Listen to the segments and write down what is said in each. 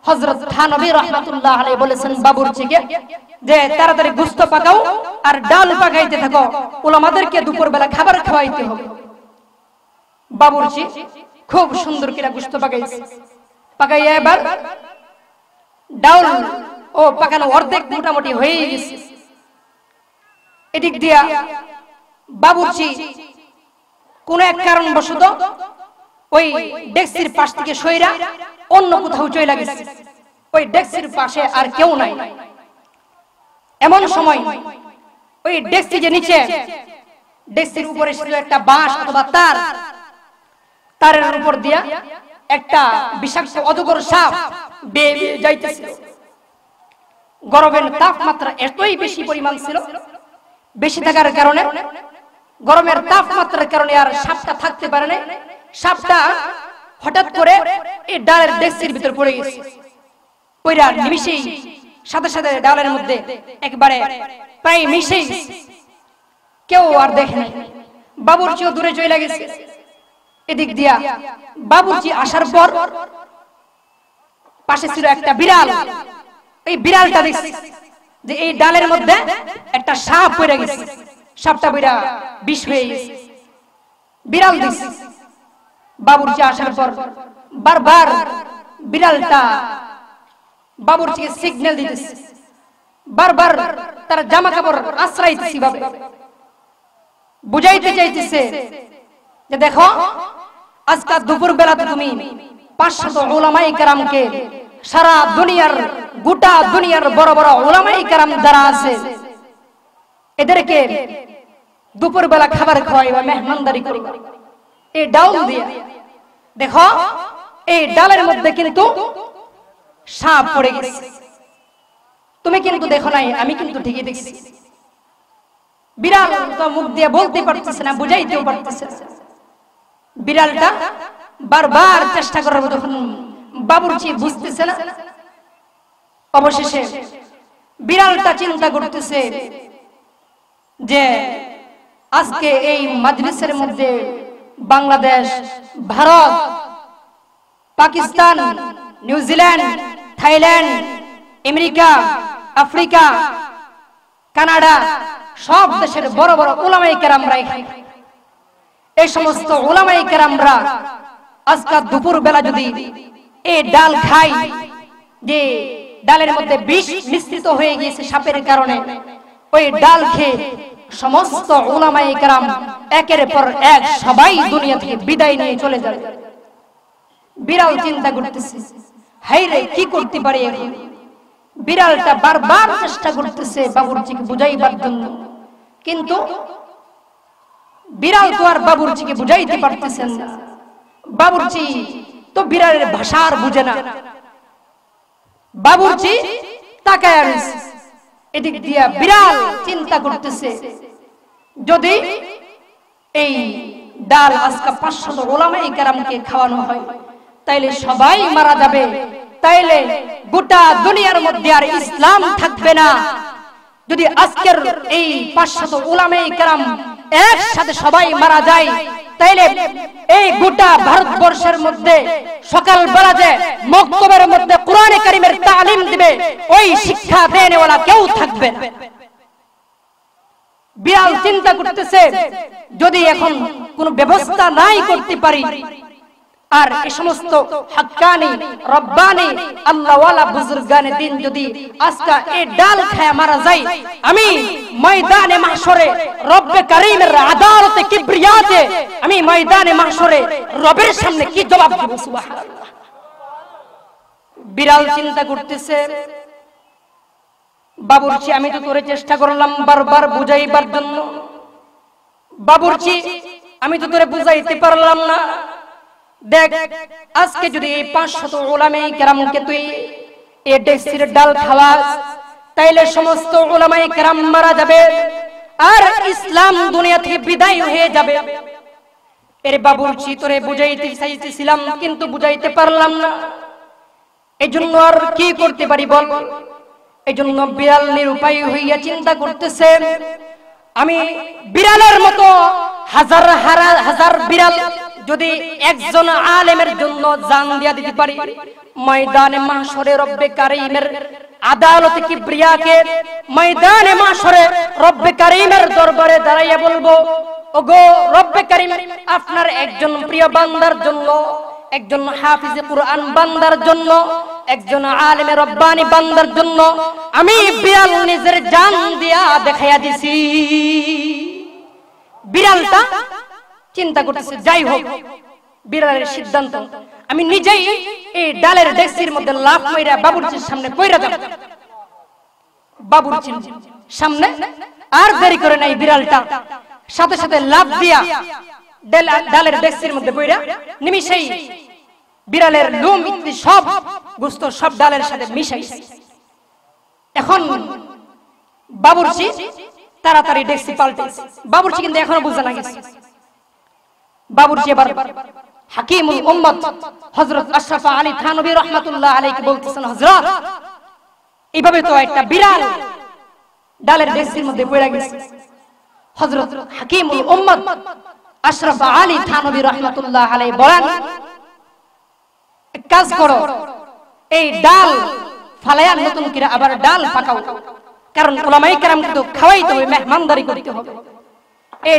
হযরত থানবী রাহমাতুল্লাহ আলাইহি বলেছেন বাবুর্চিকে যে তাড়াতাড়ি গোশত পাকাও আর ডাল পাকাইতে থাকো, উলামাদেরকে দুপুরবেলা খাবার খাওয়াইতে হবে। বাবুর্চি খুব সুন্দর করে গোশত পাকাইছে, পাকাইয়া এবার ডাল ও পাকানো অর্ধেক মোটামুটি হয়ে গেছে। এদিক দিয়া বাবুর্চি কোন এক কারণবশত ওই ডেক্সির পাশ থেকে সইরা অন্য কোথাও চলে গেছে, ওই ডেক্সির পাশে আর কেউ নাই। এমন সময় ওই ডেক্সি যে নিচে, ডেক্সির উপরে ছিল একটা বাঁশ অথবা তার, তারের উপর দিয়া একটা বিষাক্ত অজগর সাপ বেয়ে বেয়ে যাইতেছিল। গরমের তাপমাত্রা এতই বেশি পরিমাণ ছিল, বেশি থাকার কারণে গরমের তাপমাত্রার কারণে আর সাপটা থাকতে পারে না। সাপটা হঠাৎ করে এই ডালের ডেক্সির ভিতর পড়ে গেছে, পড়া নিমিশেই সাথে সাথে ডালের মধ্যে একবারে প্রায় মিশেই কেউ আর দেখে নাই। বাবুর্চিও দূরে চলে গেছে। এদিক দিয়া বাবুর্চি আসার পর পাশে ছিল একটা বিড়াল। এই বিড়ালটা দেখছে যে এই ডালের মধ্যে একটা সাপ পড়ে গেছে, সাপটা পড়া বিষ হয়ে গেছে। বিড়াল দেখছে। বাবুর্চি আসার পর বারবার বিড়ালটা বাবুর্চিকে সিগন্যাল দিতেছে, বারবার তার জামা কাপড় আশ্রাইতেছে, বুঝাইতে চাইতেছে যে দেখো আজকে দুপুর বেলাতে তুমি 500 উলামায়ে কেরামকে, সারা দুনিয়ার গোটা দুনিয়ার বড় বড় উলামায়ে কেরাম যারা আছে এদেরকে দুপুর বেলা খাবার খাওয়াইবা, মেহমানদারি করবা এই ডাল দিয়ে। দেখো এই ডালের মধ্যে কিন্তু সাপ পড়ে গেছে, তুমি কিন্তু দেখো নাই, আমি কিন্তু ঠিকই দেখছি। বিড়াল তো মুখ দিয়ে বলতে পারতেছে না, বুঝাইতেও পারতেছে না। বিড়ালটা বারবার চেষ্টা করার মতো যখন বাবুর্চি বুঝতেছে না, অবশেষে বিড়ালটা চিন্তা করতেছে যে আজকে এই মাজলিসের মধ্যে Bangladesh, Bharat, Pakistan, New Zealand, Thailand, America, Africa, Canada সব দেশের বড় বড় উলামায়ে কেরামরা এখানে। এই সমস্ত উলামায়ে কেরামরা আজকে দুপুর বেলা যদি এই ডাল খায়, যে ডালের মধ্যে বিষ মিশ্রিত হয়ে গিয়েছে সাপের কারণে, ওই ডাল খেয়ে সমস্ত উলামায়ে কেরাম একের পর এক সবাই দুনিয়া থেকে বিদায় নিয়ে চলে যাবে। বিড়াল চিন্তা করতেছে, হাই রে কি করতে পারি এখন। বিড়ালটা বারবার চেষ্টা করতেছে বাবুর্চিকে বুঝাইবার জন্য, কিন্তু বিড়াল তো আর বাবুর্চিকে বুঝাইতে পারতেছেন না। বাবুর্চি তো বিড়ালের ভাষা আর বুঝে না। বাবুর্চি তাকায় আছে, এদিক দিয়া বিড়াল চিন্তা করতেছে যদি এই ডাল আজকে 500 উলামায়ে কেরামকে খাওয়ানো হয় তাইলে সবাই মারা যাবে, তাইলে গোটা দুনিয়ার মধ্যে আর ইসলাম থাকবে না। যদি আজকের এই 500 উলামায়ে কেরাম একসাথে সবাই মারা যায় তাইলে এই গোটা ভারতবর্ষের মধ্যে সকাল বেলা যে মক্তবের মধ্যে কোরআনে কারীমের তালিম দিবে ওই শিক্ষা দেনেওয়ালা কেউ থাকবে না। বিড়াল চিন্তা করতেছে যদি এখন কোন ব্যবস্থা নাই করতে পারি, আর এই সমস্ত হাক্কানি রব্বানি আল্লাহওয়ালা বুজুর্গানে দিন যদি আজকে এই ডাল খায় মারা যায়, আমি ময়দানে মাহশরে রব্বে কারীমের আদালতে কিবরিয়াতে আমি ময়দানে মাহশরে রবের সামনে কি জবাব দেব? সুবহানাল্লাহ। বিড়াল চিন্তা করতেছে বাবুর্চি আমি তো তোরে চেষ্টা করলাম বারবার বুঝাইবার জন্য, বাবুর্চি আমি তো তোরে বুঝাইতে পারলাম না। দেখ আজকে যদি এই 500 উলামায়ে কেরামকে তুই এই ডেক্সির ডাল খাওয়াস তাইলে সমস্ত উলামায়ে কেরাম মারা যাবে আর ইসলাম দুনিয়া থেকে বিদায় হয়ে যাবে। এর বাবুর্চি তোরে বুঝাইতে চাইছিলাম কিন্তু বুঝাইতে পারলাম না, এজন্য আর কি করতে পারি বল? এজন্য বিড়াল নিরুপায় হইয়া চিন্তা করতেছে আমি বিড়ালের মতো হাজার হাজার বিড়াল যদি একজন আলেমের জন্য জান দিয়া দিতে পারি, ময়দানে মাহশরে রব্বে কারীমের আদালতে কিবরিয়াকে ময়দানে মাহশরে রব্বে কারীমের দরবারে দাঁড়াইয়া বলবো, ওগো রব্বে কারীম, আপনার একজন প্রিয় বান্দার জন্য, একজন হাফিজে কুরআন বান্দার জন্য, একজন আলেমে রব্বানি বান্দার জন্য আমি বিড়াল নিজের জান দিয়া দেখাইয়া দিছি। বিড়ালটা চিন্তা করতেছে, যাই হোক বিড়ালের সিদ্ধান্ত, আমি নিজেই এই ডালের ডেক্সির মধ্যে লাফ মাইরা বাবুর্চির সামনে পইরা যাব। বাবুর্চির সামনে আর দেরি করে নাই, বিড়ালটা সাথে সাথে লাফ দিয়া ডালের ডেক্সির মধ্যে পইরা নিমিষেই বিড়ালের লোম ইত্যাদি সব গোস্ত সব ডালের সাথে মিশাইছে। এখন বাবুর্চি তাড়াতাড়ি ডেক্সি পাল্টেছে। বাবুর্চি কিন্তু এখনো বুঝে না গেছে। বাবুর্চি এবার হাকিমুল উম্মত হযরত আশরাফ আলী থানভী রাহমাতুল্লাহ আলাইহি বলতেছেন, হযরত এইভাবে তো একটা বিড়াল ডালের ডেক্সির মধ্যে পড়ে গেছে। হযরত হাকিমুল উম্মত আশরাফ আলী থানভী রাহমাতুল্লাহ আলাইহি বলেন, এক কাজ করো, এই ডাল ফালায়া নতুন করে আবার ডাল পাকাও, কারণ উলামায়ে কেরাম কিন্তু খাওয়াইতে হবে, মেহমানদারি করতে হবে। এই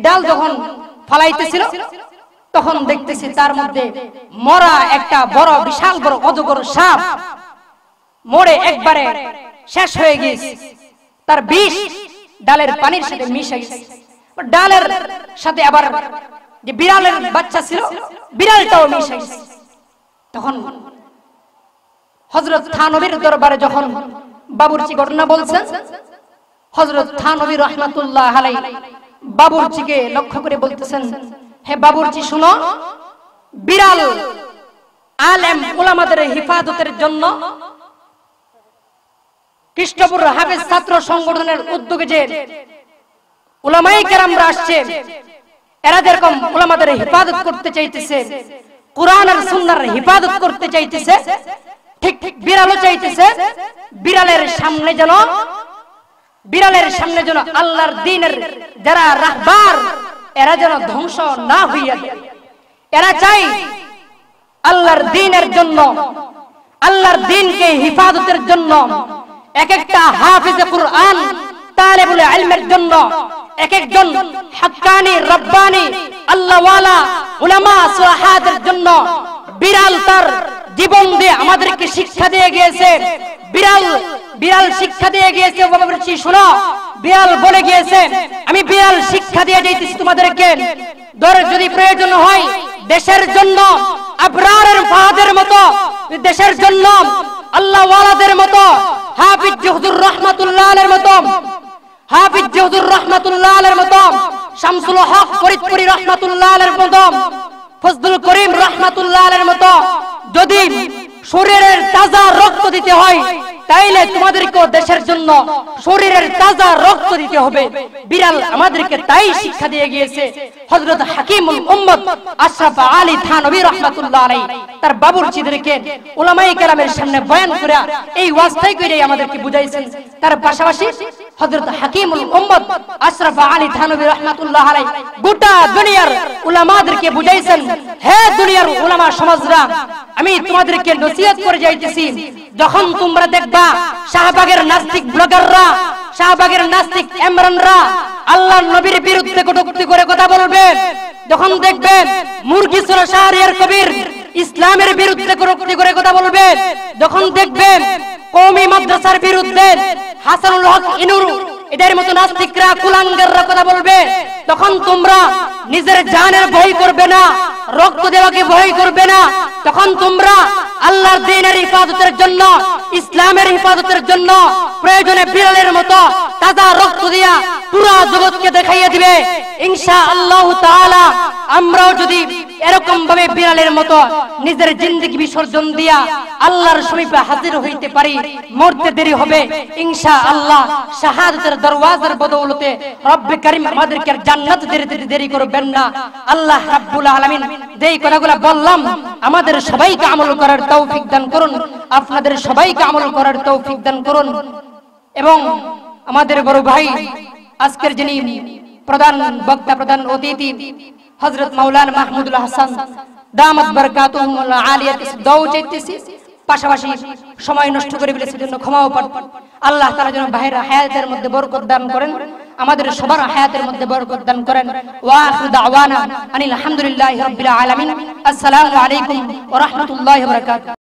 ডাল যখন ফালাইতেছিল তখন দেখতেছি তার মধ্যে মরা একটা বড় বিশাল বড় অজগর সাপ মরে একবারে শেষ হয়ে গিয়েছে। তার বিষ ডালের পানির সাথে মিশে গেছে। ডালের সাথে আবার যে বিড়ালের বাচ্চা ছিল বিড়ালটাও মিশে গেছে। তখন হযরত থানভীর দরবারে যখন বাবুর্চি ঘটনা বলছেন, হযরত থানভী রাহমাতুল্লাহ আলাইহি বাবুর্চিকে লক্ষ্য করে বলতেছেন, হে বাবুর্চি শুনো, বিড়াল আলেম উলামাদের হিফাজতের জন্য কৃষ্ণপুর হাফেজ ছাত্র সংগঠনের উদ্যোগে যে উলামায়ে কেরামরা আসছে, এরা যেরকম উলামাদের হিফাজত করতে চাইতেছে, কুরআন আর সুন্নাহর হিফাজত করতে চাইতেছে, ঠিক বিড়ালও চাইতেছে বিড়ালের সামনে যেন আল্লাহর দ্বীনের যারা রাহবার এরা যেন ধ্বংস না হইয়া যায়। এরা চাই আল্লাহর দ্বীনের জন্য, আল্লাহর দ্বীনকে হিফাজতের জন্য এক একটা হাফিজে কুরআন তালেবুল ইলমের জন্য, এক একজন হাক্কানি রব্বানি আল্লাহওয়ালা উলামা সুলাহাদের জন্য বিড়াল তার জীবন দিয়ে আমাদেরকে শিক্ষা দিয়ে গিয়েছে। বিড়াল শিক্ষা দিয়ে গিয়েছে। বাবুর্চি শোনো, বিড়াল বলে গিয়েছে, আমি বিড়াল শিক্ষা দিয়ে যাইতেছি তোমাদেরকে, যদি প্রয়োজন হয় দেশের জন্য আবরারের ফাহাদের মতো, দেশের জন্য আল্লাহ ওয়ালাদের মতো, হাফিজ হুজুর রহমাতুল্লাহ আলাইহির মতো, হাফিজ হুজুর রহমাতুল্লাহ আলাইহির মতো, শামসুল হক ফরিদপুরি রহমাতুল্লাহ আলাইহির মতো, ফজলুল করিম রহমাতুল্লাহ আলাইহির মতো যদি শরীরের তাজা রক্ত দিতে হয়, তাইলে তোমাদেরকে দেশের জন্য শরীরের তাজা রক্ত দিতে হবে। বিড়াল আমাদেরকে তাই শিক্ষা দিয়ে গিয়েছে। হযরত হাকিমুল উম্মত আশরাফ আলী থানভী রাহমাতুল্লাহ আলাইহি তার বাবুর্চিদেরকে উলামায়ে কেরামের সামনে বয়ান করে এই ওয়াজটাই করে আমাদেরকে বুঝাইছেন। তার পাশাপাশি হযরত হাকিমুল উম্মত আশরাফ আলী থানভী রাহমাতুল্লাহ আলাইহি গোটা দুনিয়ার উলামাদেরকে বুঝাইছেন, হে দুনিয়ার উলামা সমাজরা, আমি তোমাদেরকে নসিহত করে যাইতেছি, যখন তোমরা দেখবা শাহবাগের নাস্তিক ব্লগাররা, শাহবাগের নাস্তিক ইমরানরা আল্লাহর নবীর বিরুদ্ধে কটূক্তি করে কথা বলবে, যখন দেখবেন মুরগি সুরা শাহরিয়ার কবির ইসলামের বিরুদ্ধে কটূক্তি করে কথা বলবে, যখন দেখবেন কওমি মাদ্রাসার বিরুদ্ধে হাসানুল হক ইনুর এদের মতো নাস্তিকরা কুলাঙ্গাররা কথা বলবে, তখন তোমরা নিজের জানের ভয় করবে না, রক্ত দেওয়াকে ভয় করবে না, তখন তোমরা আল্লাহর দ্বীনের হিফাজতের জন্য, ইসলামের হিফাজতের জন্য প্রয়োজনে বিড়ালের মতো তাজা রক্ত দিয়া পুরো জগৎকে দেখাইয়া দিবে। ইনশাআল্লাহ তাআলা আমরাও যদি এরকম ভাবে বিড়ালের মতো নিজের জিন্দেগি বিসর্জন দিয়া আল্লাহর সমীপে হাজির হইতে পারি, মরতে দেরি হবে ইনশাআল্লাহ। শাহাদাতের দরওয়াজার বদৌলতে রব্বে কারীম আমাদেরকে জান্নাত দেরি করবেন না। আল্লাহ রাব্বুল আলামিন যেই কথাগুলো বললাম আমাদের সবাইকে আমল করার তৌফিক দান করুন, আপনাদের সবাইকে আমল করার তৌফিক দান করুন। এবং আমাদের বড় ভাই আজকের যিনি প্রধান বক্তা, প্রধান অতিথি হযরত মাওলানা মাহমুদুল হাসান দামাত বারাকাতুহুল আলিয়াত দোয়া চাইতেছি, পাশাপাশি সময় নষ্ট করে ফেলেছি জন্য ক্ষমাও প্রার্থনা। আল্লাহ তাআলা যেন ভাইরা হায়াতের মধ্যে বরকত দান করেন, আমাদের সবার হায়াতের মধ্যে বরকত দান করেন। ওয়া আখিরু দাওয়ানা আনিল হামদুলিল্লাহি রাব্বিল আলামিন। আসসালামু আলাইকুম ওয়া রাহমাতুল্লাহি ওয়া বারাকাতুহু।